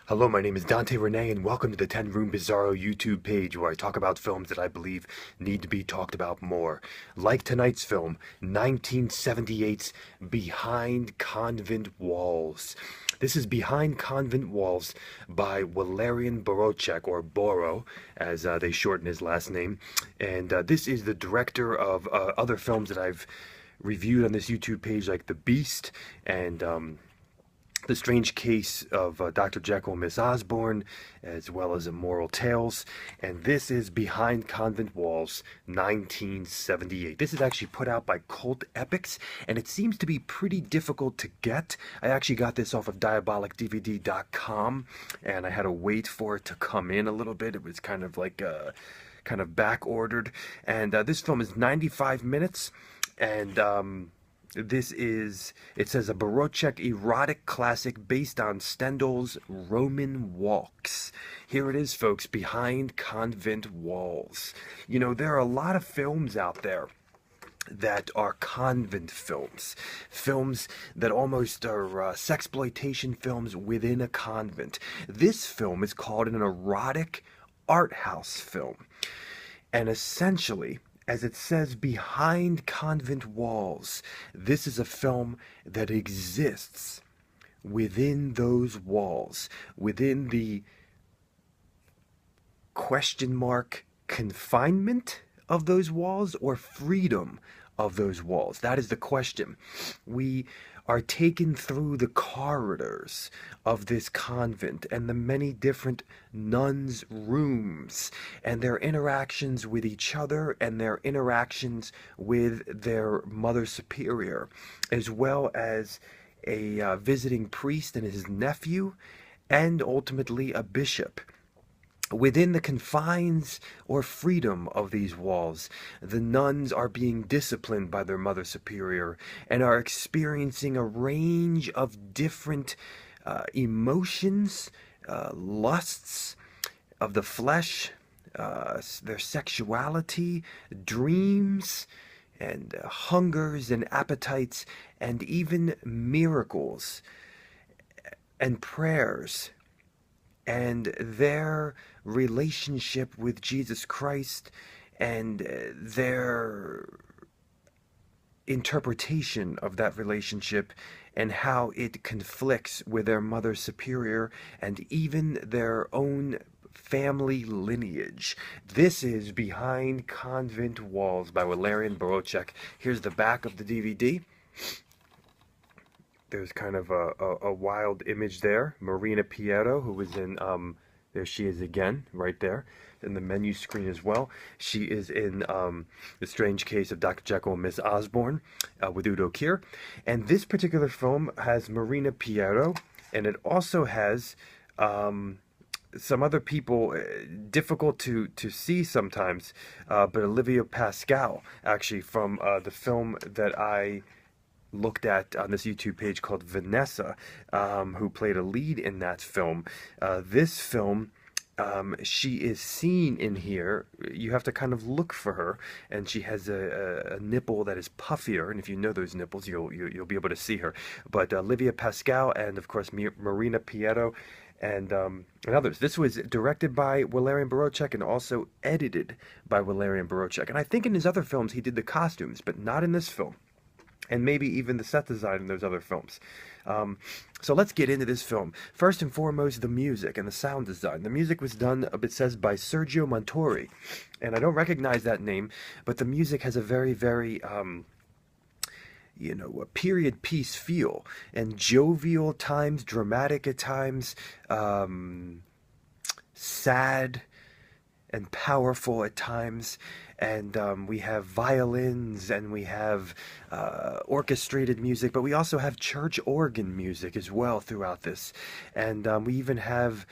Hello, my name is Dante Renee, and welcome to the 10 Room Bizarro YouTube page where I talk about films that I believe need to be talked about more. Like tonight's film, 1978's Behind Convent Walls. This is Behind Convent Walls by Walerian Borocek, or Boro, as they shorten his last name. And this is the director of other films that I've reviewed on this YouTube page, like The Beast and The Strange Case of Dr. Jekyll and Miss Osborne, as well as Immoral Tales. And this is Behind Convent Walls, 1978. This is actually put out by Cult Epics, and it seems to be pretty difficult to get. I actually got this off of diabolicdvd.com, and I had to wait for it to come in a little bit. It was kind of like kind of back ordered. And this film is 95 minutes, and it says a Borocek erotic classic based on Stendhal's Roman Walks. Here it is, folks, Behind Convent Walls. You know, there are a lot of films out there that are convent films. Films that almost are sexploitation films within a convent. This film is called an erotic art house film. And essentially, as it says, Behind Convent Walls, this is a film that exists within those walls, within the question mark confinement of those walls or freedom of those walls. That is the question. We are taken through the corridors of this convent and the many different nuns' rooms and their interactions with each other and their interactions with their Mother Superior, as well as a visiting priest and his nephew, and ultimately a bishop. Within the confines or freedom of these walls, the nuns are being disciplined by their Mother Superior and are experiencing a range of different emotions, lusts of the flesh, their sexuality, dreams, and hungers and appetites, and even miracles and prayers, and their relationship with Jesus Christ and their interpretation of that relationship and how it conflicts with their Mother Superior and even their own family lineage. This is Behind Convent Walls by Walerian Borocek. Here's the back of the DVD. There's kind of a wild image there. Marina Pietro, who was in, there she is again, right there, in the menu screen as well. She is in The Strange Case of Dr. Jekyll and Miss Osborne with Udo Kier. And this particular film has Marina Pietro, and it also has some other people, difficult to see sometimes, but Olivia Pascal, actually, from the film that I looked at on this YouTube page called Vanessa, who played a lead in that film. This film, she is seen in here. You have to kind of look for her, and she has a nipple that is puffier, and if you know those nipples, you'll be able to see her. But Olivia Pascal and, of course, Marina Pietro and others. This was directed by Walerian Borocek and also edited by Walerian Borocek. And I think in his other films he did the costumes, but not in this film. And maybe even the set design in those other films. So let's get into this film. First and foremost, the music and the sound design. The music was done, it says, by Sergio Montori. And I don't recognize that name, but the music has a very, very, a period piece feel. And jovial at times, dramatic at times, sad and powerful at times. And we have violins, and we have orchestrated music, but we also have church organ music as well throughout this. And we even have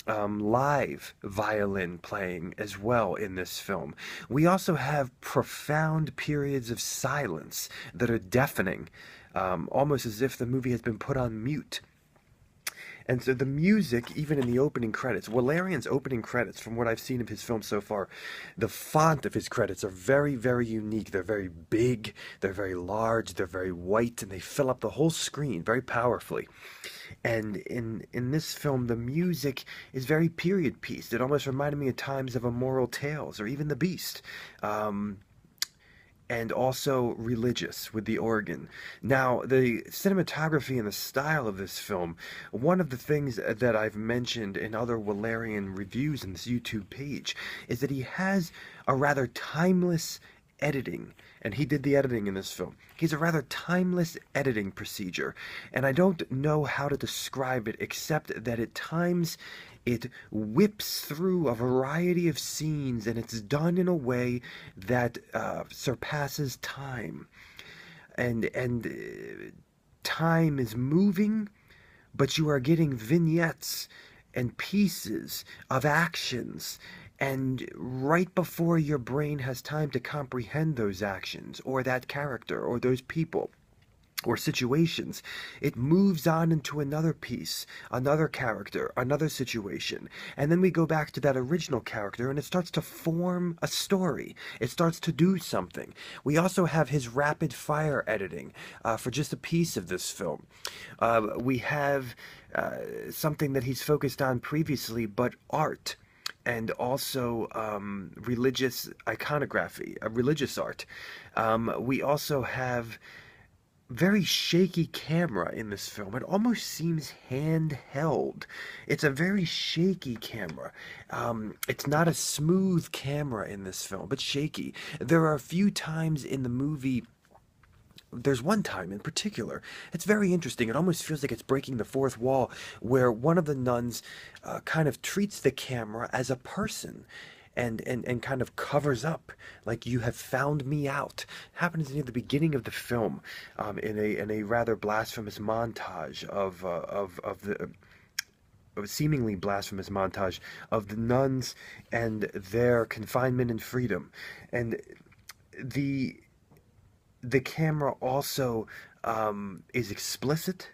live violin playing as well in this film. We also have profound periods of silence that are deafening, almost as if the movie has been put on mute. And so the music, even in the opening credits, Valerian's opening credits, from what I've seen of his film so far, the font of his credits are very, very unique. They're very big, they're very large, they're very white, and they fill up the whole screen very powerfully. And in this film, the music is very period pieced. It almost reminded me at times of Immoral Tales or even The Beast. And also religious with the organ. Now, the cinematography and the style of this film, one of the things that I've mentioned in other Valerian reviews in this YouTube page, is that he has a rather timeless editing, and he did the editing in this film. He's a rather timeless editing procedure, and I don't know how to describe it except that at times it whips through a variety of scenes, and it's done in a way that surpasses time. And time is moving, but you are getting vignettes and pieces of actions, and right before your brain has time to comprehend those actions, or that character, or those people, or situations, it moves on into another piece, another character, another situation, and then we go back to that original character, and it starts to form a story. It starts to do something. We also have his rapid fire editing for just a piece of this film. We have something that he's focused on previously, but art, and also religious iconography, religious art. We also have very shaky camera in this film. It almost seems handheld. It's a very shaky camera. It's not a smooth camera in this film, but shaky. There are a few times in the movie. There's one time in particular, it's very interesting. It almost feels like it's breaking the fourth wall, where one of the nuns kind of treats the camera as a person. And kind of covers up, like, you have found me out. Happens near the beginning of the film, in a rather blasphemous montage of a seemingly blasphemous montage of the nuns and their confinement and freedom, and the camera also is explicit,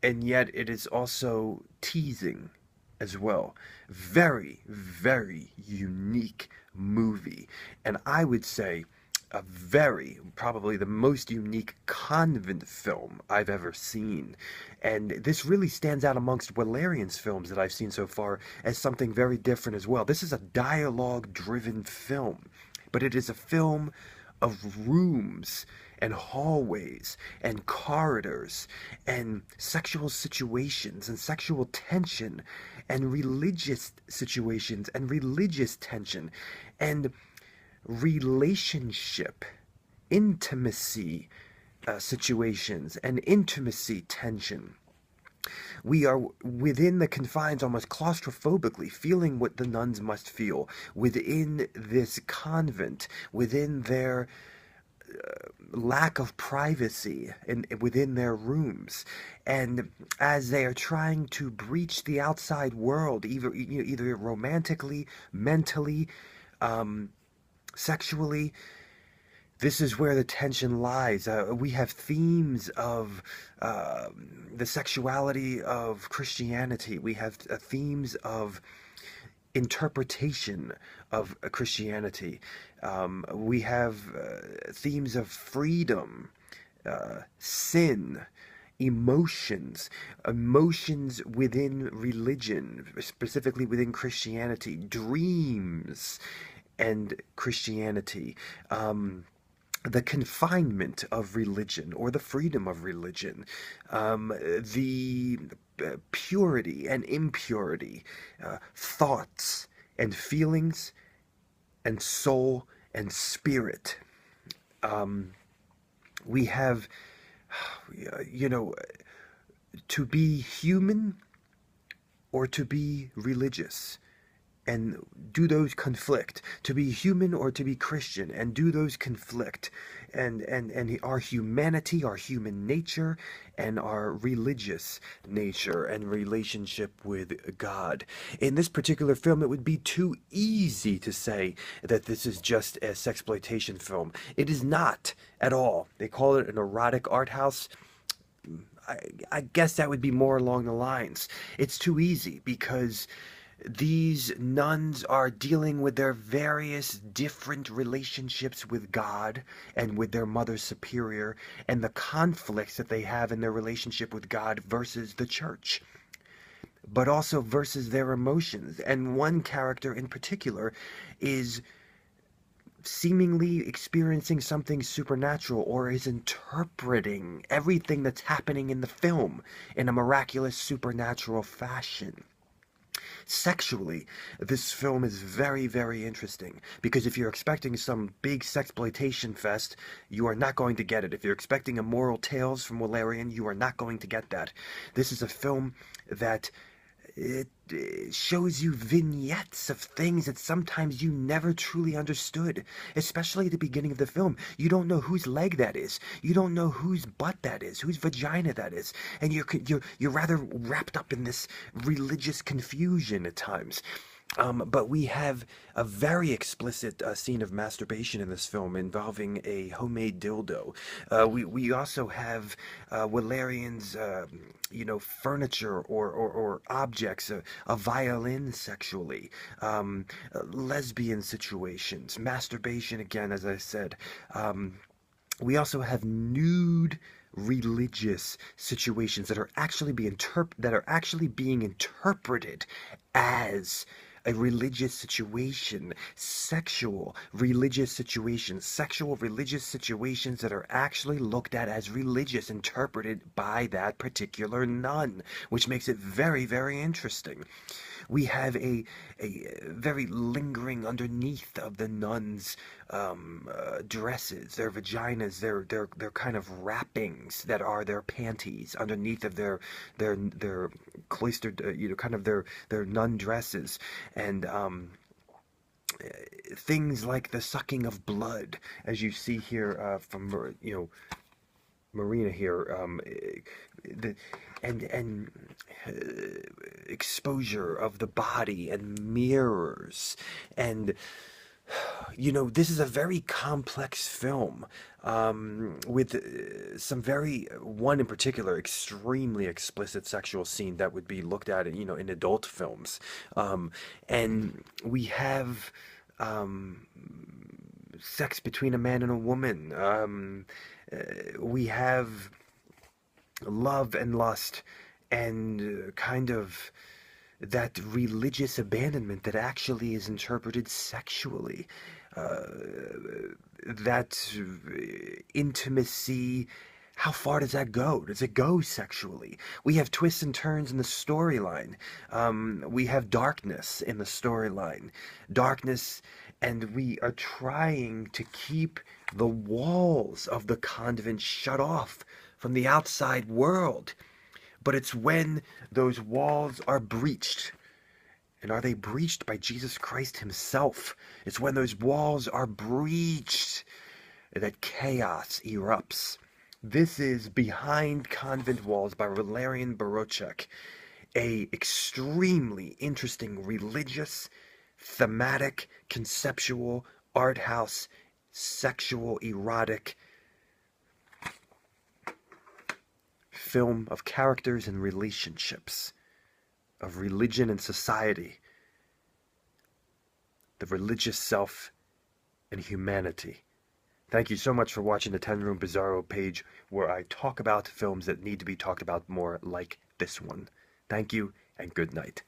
and yet it is also teasing as well. Very, very unique movie. And I would say probably the most unique convent film I've ever seen. And this really stands out amongst Valerian's films that I've seen so far as something very different as well. This is a dialogue-driven film, but it is a film of rooms and hallways and corridors and sexual situations and sexual tension and religious situations and religious tension and relationship, intimacy situations and intimacy tension. We are within the confines, almost claustrophobically, feeling what the nuns must feel within this convent, within their lack of privacy within their rooms, and as they are trying to breach the outside world, either romantically, mentally, sexually. This is where the tension lies. We have themes of the sexuality of Christianity. We have themes of interpretation of Christianity. We have themes of freedom, sin, emotions within religion, specifically within Christianity, dreams and Christianity. The confinement of religion, or the freedom of religion, the purity and impurity, thoughts and feelings and soul and spirit. We have, to be human or to be religious. And do those conflict? To be human or to be Christian? And do those conflict? And our humanity, our human nature, and our religious nature and relationship with God. In this particular film, it would be too easy to say that this is just a sexploitation film. It is not at all. They call it an erotic art house. I guess that would be more along the lines. It's too easy because these nuns are dealing with their various different relationships with God and with their Mother Superior and the conflicts that they have in their relationship with God versus the church, but also versus their emotions. And one character in particular is seemingly experiencing something supernatural or is interpreting everything that's happening in the film in a miraculous supernatural fashion. Sexually, this film is very, very interesting because if you're expecting some big sexploitation fest, you are not going to get it. If you're expecting immoral tales from Valerian, you are not going to get that. This is a film that it shows you vignettes of things that sometimes you never truly understood, especially at the beginning of the film. You don't know whose leg that is. You don't know whose butt that is, whose vagina that is, and you're rather wrapped up in this religious confusion at times. But we have a very explicit scene of masturbation in this film involving a homemade dildo. We also have Valerian's, furniture or objects, a violin sexually, lesbian situations, masturbation again, as I said. We also have nude religious situations that are actually being interpreted as a religious situation, sexual religious situations that are actually looked at as religious, interpreted by that particular nun, which makes it very, very interesting. We have a very lingering underneath of the nuns' dresses, their vaginas, their kind of wrappings that are their panties underneath of their cloistered, kind of their nun dresses, and things like the sucking of blood, as you see here from Marina here, and exposure of the body and mirrors, and this is a very complex film with one in particular extremely explicit sexual scene that would be looked at in adult films, and we have sex between a man and a woman. We have love and lust and kind of that religious abandonment that actually is interpreted sexually. That intimacy, how far does that go? Does it go sexually? We have twists and turns in the storyline. We have darkness in the storyline. Darkness, and we are trying to keep the walls of the convent shut off from the outside world. But it's when those walls are breached, and are they breached by Jesus Christ himself? It's when those walls are breached that chaos erupts. This is Behind Convent Walls by Valerian Borocek, a extremely interesting religious, thematic, conceptual, art house, sexual, erotic film of characters and relationships, of religion and society, the religious self and humanity. Thank you so much for watching the 10 Room Bizarro page, where I talk about films that need to be talked about more, like this one. Thank you, and good night.